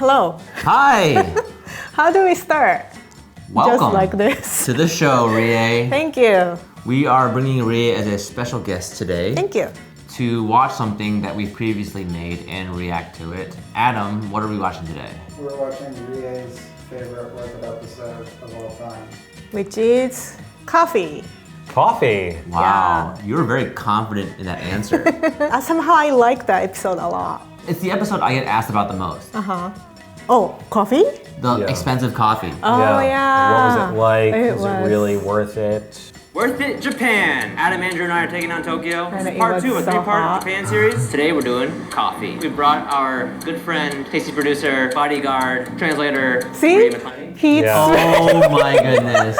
Hello. Hi. How do we start? Welcome Just like this. to the show, Rie. Thank you. We are bringing Rie as a special guest today. Thank you. To watch something that we've previously made and react to it. Adam, what are we watching today? We're watching Rie's favorite WorthIt episode of all time. Which is coffee. Coffee. Wow, you were very confident in that answer. Somehow I like that episode a lot. It's the episode I get asked about the most. Oh, coffee? The Yeah. expensive coffee. Oh, yeah. What was it like? It Is was. it really worth it? WorthIt Japan! Adam, Andrew, and I are taking on Tokyo. And This is it part was 2 of a so 3-part hot. Japan series. Today we're doing coffee. We brought our good friend, tasty producer, bodyguard, translator, See? Rie McClellan. Heat. Yeah. Oh my goodness.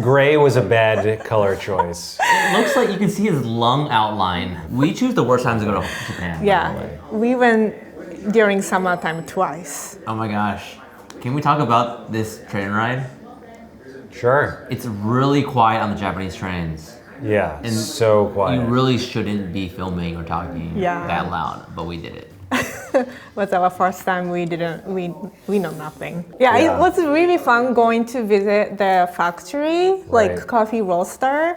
Gray was a bad color choice. It looks like you can see his lung outline. We choose the worst time to go to Japan. by the Yeah. way. We went during summertime twice. Oh my gosh. Can we talk about this train ride? Sure. It's really quiet on the Japanese trains. Yeah. And so quiet. You really shouldn't be filming or talking Yeah. that loud, but we did it. Was our first time. We know nothing. Yeah, Yeah. it was really fun going to visit the factory, like Right. coffee roaster.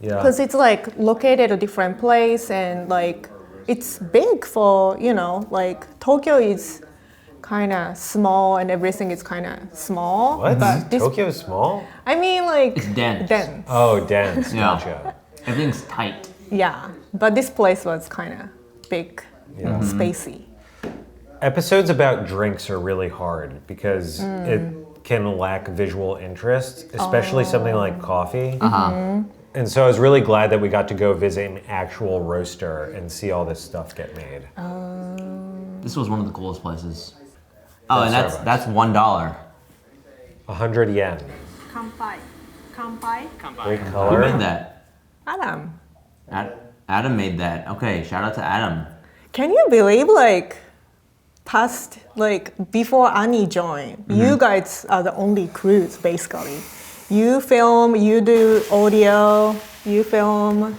Yeah. Because it's like located a different place and like it's big for, like Tokyo is kind of small and everything is kind of small. What? But this, Tokyo is small? I mean like It's dense. dense. Oh, dense. Yeah. Gotcha. Everything's tight. Yeah, but this place was kind of big, Yeah. spacey. Episodes about drinks are really hard because it can lack visual interest, especially something like coffee. And so I was really glad that we got to go visit an actual roaster and see all this stuff get made. This was one of the coolest places. Oh, and That's that's Starbucks. $1. 100 yen. Kanpai. Kanpai. Great Who color. made that? Adam, Adam made that. Okay, shout out to Adam. can you believe like past like before Annie joined, you guys are the only crews basically. You film, you do audio, you film.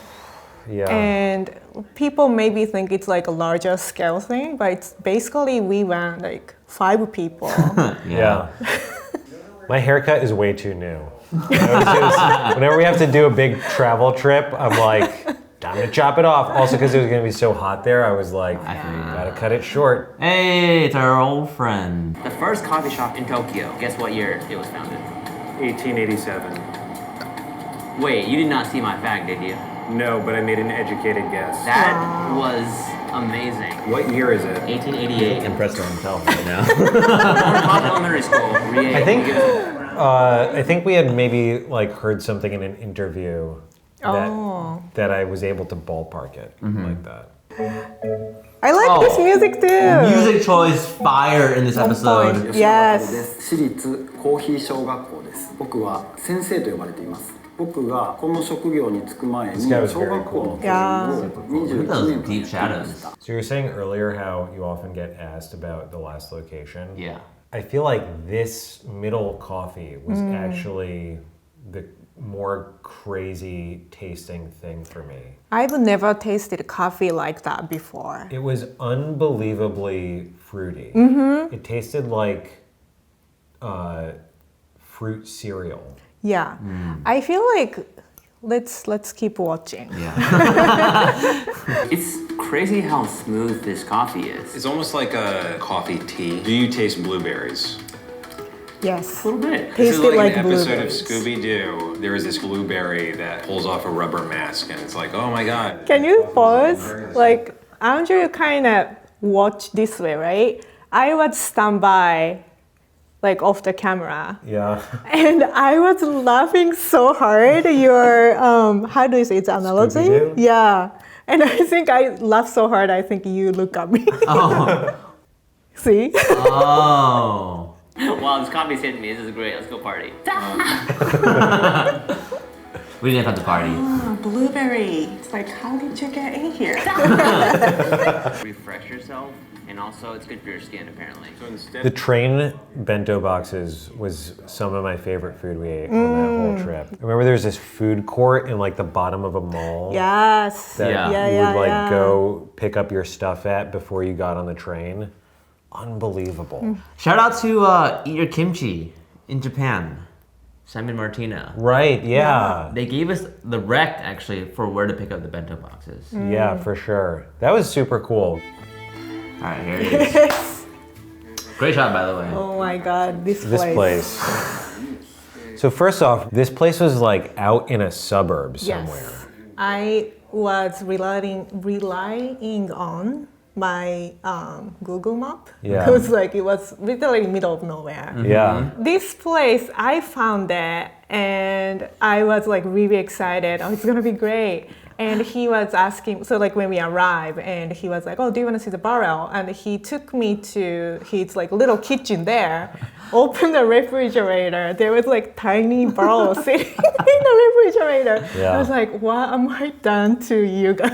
Yeah. And people maybe think it's like a larger scale thing, but it's basically we went like 5 people. Yeah. My haircut is way too new. Whenever we have to do a big travel trip, I'm like, time to chop it off. Also, because it was going to be so hot there, I was like, I feel you. gotta cut it short. Hey, it's our old friend. The first coffee shop in Tokyo. Guess what year it was founded? 1887. Wait, you did not see my fact, did you? No, but I made an educated guess. That was amazing. What year is it? 1888. Impressed with himself right now. Top elementary school. Rie, I think, give us- I think we had maybe like heard something in an interview that I was able to ballpark it like that. I like this music too. Music choice fire in this episode. Yes. 私立コーヒー小学校です。僕は先生と呼ばれています。僕がこの職業に就く前に This guy was 小 very 学校 cool. の教員を Look at 21 those 年間 deep やっていま shadows. した。 So you were saying earlier how you often get asked about the last location. Yeah. I feel like this middle coffee was actually the more crazy tasting thing for me. I've never tasted coffee like that before. It was unbelievably fruity. It tasted like fruit cereal. Yeah. I feel like let's keep watching. Yeah. It's crazy how smooth this coffee is. It's almost like a coffee tea. Do you taste blueberries? Yes. A little bit. This is Tasted like an episode blueberries. of Scooby-Doo. There is this blueberry that pulls off a rubber mask, and it's like, oh my god. Can you pause? Like Andrew kind of watch this way, right? I would stand by like off the camera. Yeah. And I was laughing so hard. Your how do you say it's analogy? Scooby-Doo? Yeah. And I think I laughed so hard. I think you look at me. Oh. See? Oh. Wow, this coffee's hitting me. This is great. Let's go party. We didn't have to party. Blueberry. It's like, how did you get in here? Refresh yourself, and also it's good for your skin, apparently. So instead The train bento boxes was some of my favorite food we ate on that whole trip. I remember there was this food court in like the bottom of a mall Yes. that Yeah. Yeah, you yeah, would like yeah. go pick up your stuff at before you got on the train. unbelievable. Shout out to Eat Your Kimchi in Japan. Simon Martina. Right, yeah. They gave us the rec actually for where to pick up the bento boxes. Yeah, for sure. That was super cool. All right, here it is. Great shot, by the way. Oh my God, this This place. So first off, this place was like out in a suburb somewhere. Yes. I was relying on my Google map. Yeah. Because like it was literally middle of nowhere. Yeah. This place, I found it and I was like really excited. Oh, it's gonna be great. And he was asking, so like when we arrived, and he was like, oh, do you want to see the barrel? And he took me to his like little kitchen there, opened the refrigerator. There was like tiny barrel sitting in the refrigerator. Yeah. I was like, what am I done to you guys?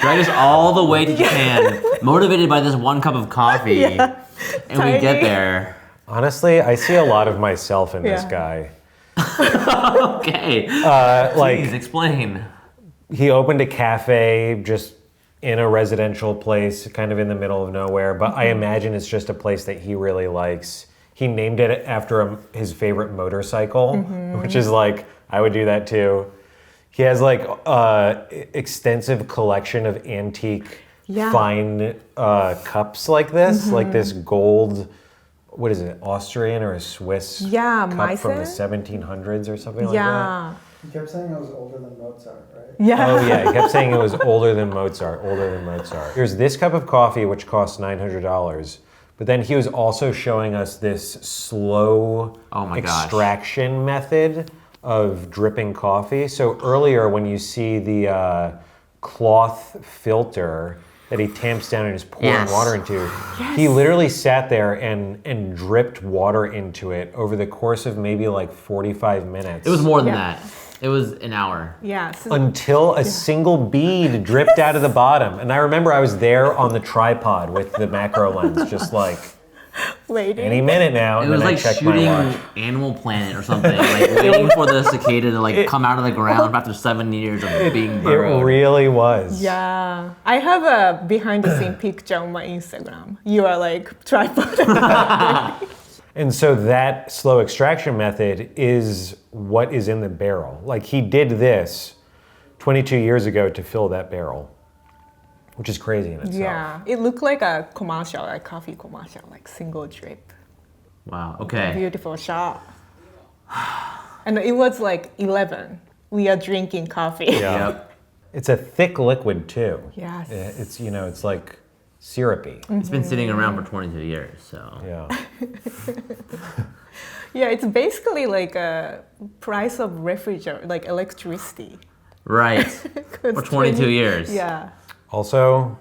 Drag us all the way to Japan, motivated by this one cup of coffee. Yeah. And we get there. Honestly, I see a lot of myself in this Yeah. guy. Okay. Like Please explain. he opened a cafe just in a residential place, kind of in the middle of nowhere, but I imagine it's just a place that he really likes. He named it after his favorite motorcycle, which is like, I would do that too. He has like extensive collection of antique Yeah. fine cups like this, like this gold, what is it, Austrian or a Swiss Yeah, cup from the Mystere? 1700s or something like that? Yeah. He kept saying I was older than Mozart, right? Yeah. Oh yeah, he kept saying it was older than Mozart, older than Mozart. Here's this cup of coffee, which costs $900. But then he was also showing us this slow Oh my gosh. extraction method of dripping coffee. So earlier when you see the cloth filter that he tamps down and is pouring Yes. water into, he literally sat there and dripped water into it over the course of maybe like 45 minutes. It was more than Yeah. that. It was an hour. Yeah. So Until a single bead dripped out of the bottom. And I remember I was there on the tripod with the macro lens, just like, waiting. any minute now. It And was then I like checked my shooting watch. Animal Planet or something, like waiting for the cicada to like come out of the ground after 7 years of being It burrowed. really was. Yeah, I have a behind-the-scene picture on my Instagram. You are like tripod. And so that slow extraction method is what is in the barrel. Like he did this 22 years ago to fill that barrel, which is crazy in itself. Yeah, it looked like a commercial, like coffee commercial, like single drip. Wow. Okay. Beautiful shot. And it was like 11. We are drinking coffee. Yeah. Yep. It's a thick liquid too. Yes. It's, you know, it's like syrupy. It's been sitting around for 22 years, so. Yeah. Yeah, it's basically like a price of refrigerator, like electricity. Right. 'Cause For 22 years. Yeah. Also,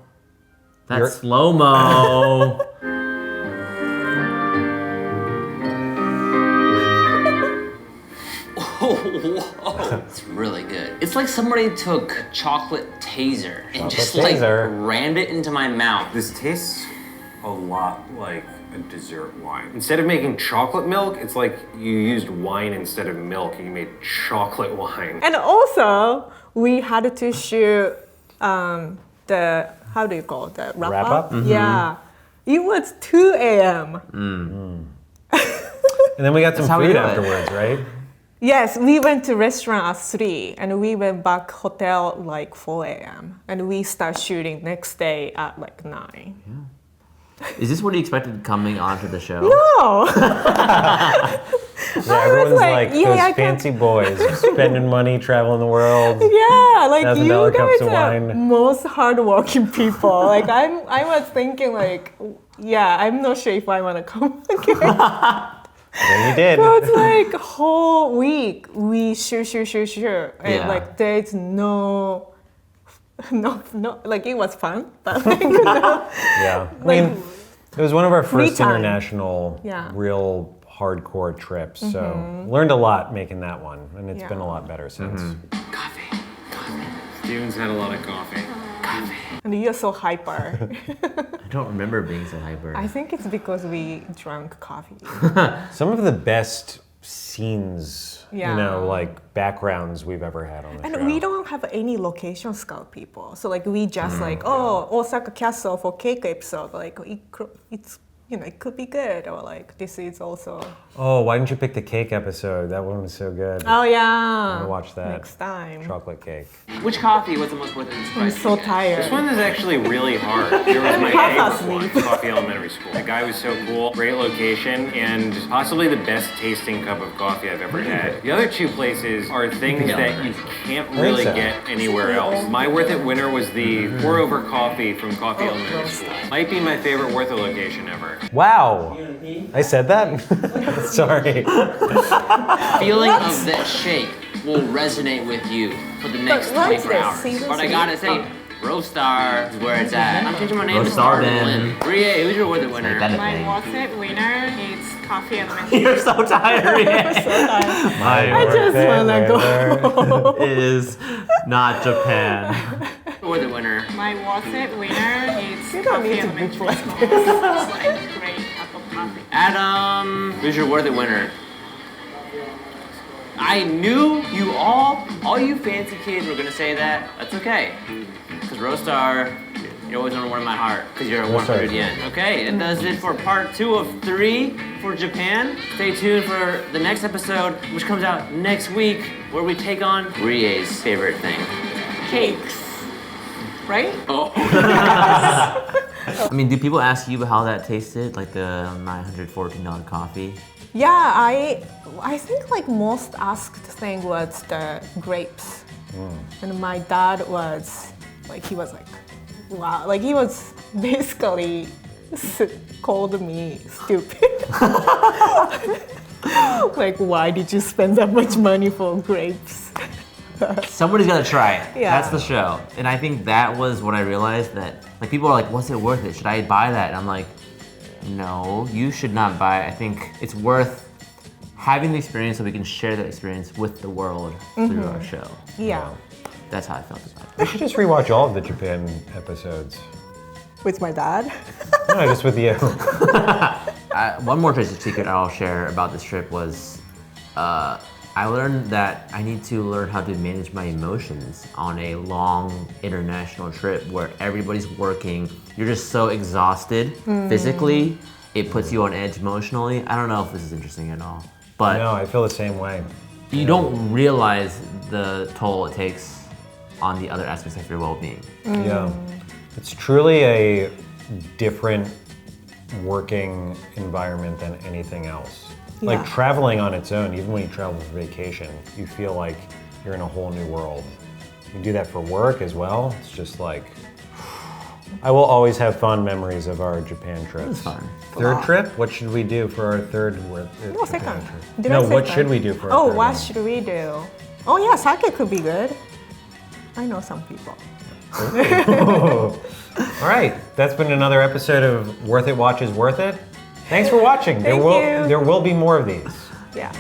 That's slow-mo. Oh, it's really good. It's like somebody took chocolate taser and Chocolate just taser. like rammed it into my mouth. This tastes a lot like a dessert wine. Instead of making chocolate milk, it's like you used wine instead of milk and you made chocolate wine. And also, we had to shoot the, how do you call it, the wrap Wrap-up? up? Yeah. It was 2 a.m. and then we got some how we food do it. afterwards, right? Yes, we went to restaurant at 3 and we went back hotel like 4 a.m. and we start shooting next day at like 9. Is this what you expected coming onto the show? No! Yeah, everyone's like, like, yeah, those I can- fancy boys spending money, traveling the world. Yeah, like you $1,000 cups guys of are wine. most hardworking people. Like I was thinking like, yeah, I'm not sure if I want to come again. And you did. So it's like whole week we shoot, and Yeah. like there's no, like it was fun, but like, no, Yeah. I like, mean, it was one of our Free first time. international, Yeah. real hardcore trips. So learned a lot making that one, and it's Yeah. been a lot better since. Coffee. Steven's had a lot of coffee. and you're so hyper. I don't remember being so hyper. I think it's because we drank coffee. Some of the best scenes, Yeah. you know, like backgrounds we've ever had on the show. And we don't have any location scout people. So like we just like, oh, Osaka Castle for cake episode. Like it's, you know, it could be good. Or like this is also. Oh, why didn't you pick the cake episode? That one was so good. Oh I'm yeah. gonna watch that. Next time. Chocolate cake. Which coffee was the most worth it? I'm so tired. This one is actually really hard. It was my favorite one, Coffee Elementary School. The guy was so cool, great location, and possibly the best tasting cup of coffee I've ever had. The other two places are things that you can't really get anywhere else. My Worth It winner was the pour over coffee from Coffee Elementary School. Might be my favorite Worth It location ever. Wow. I said that? Sorry. Feeling of that shake will resonate with you for the next 24 hours. But I gotta say, Roastar is where it's at. I'm changing my name to Roastar Starlin. Rie, who's your Worth It winner? My Worth It winner is Coffee Elementary. You're so tired, Rie. I just wanna go. Is not Japan. Worth It winner. My Worth It winner is Coffee Elementary School. It's like great cup of coffee. Adam, who's your Worth It winner? I knew you all you fancy kids were gonna say that. That's okay. Because Roastar, you're always gonna warm my heart. Because you're a 100 yen. Okay, and does it for part 2 of 3 for Japan. Stay tuned for the next episode, which comes out next week, where we take on Rie's favorite thing. Cakes. Right? Oh. I mean, do people ask you how that tasted? Like the $914 coffee? Yeah, I think like most asked thing was the grapes. And my dad was like, he was like, wow, like he was basically called me stupid. Like, why did you spend that much money for grapes? Somebody's gotta try it. Yeah. That's the show. And I think that was what I realized, that like people are like, what's it worth it? Should I buy that? And I'm like, no, you should not buy it. I think it's worth having the experience so we can share that experience with the world through our show. Yeah. That's how I felt about it. We should just rewatch all of the Japan episodes. With my dad? No, just with you. One more trade secret I'll share about this trip was I learned that I need to learn how to manage my emotions on a long international trip where everybody's working. You're just so exhausted physically. It puts you on edge emotionally. I don't know if this is interesting at all, but No, I feel the same way. you don't realize the toll it takes on the other aspects of your well-being. Yeah. It's truly a different working environment than anything else. Like Yeah. traveling on its own, even when you travel for vacation, you feel like you're in a whole new world. You do that for work as well. It's just like, I will always have fond memories of our Japan trips. It's fun. Third trip? What should we do for our third No, Japan second. trip? Did I No, say what third? should we do for our Oh, third what one? should we do? Oh yeah, sake could be good. I know some people. All right, that's been another episode of Worth It Watches Worth It. Thanks for watching. Thank you. There will be more of these. Yeah.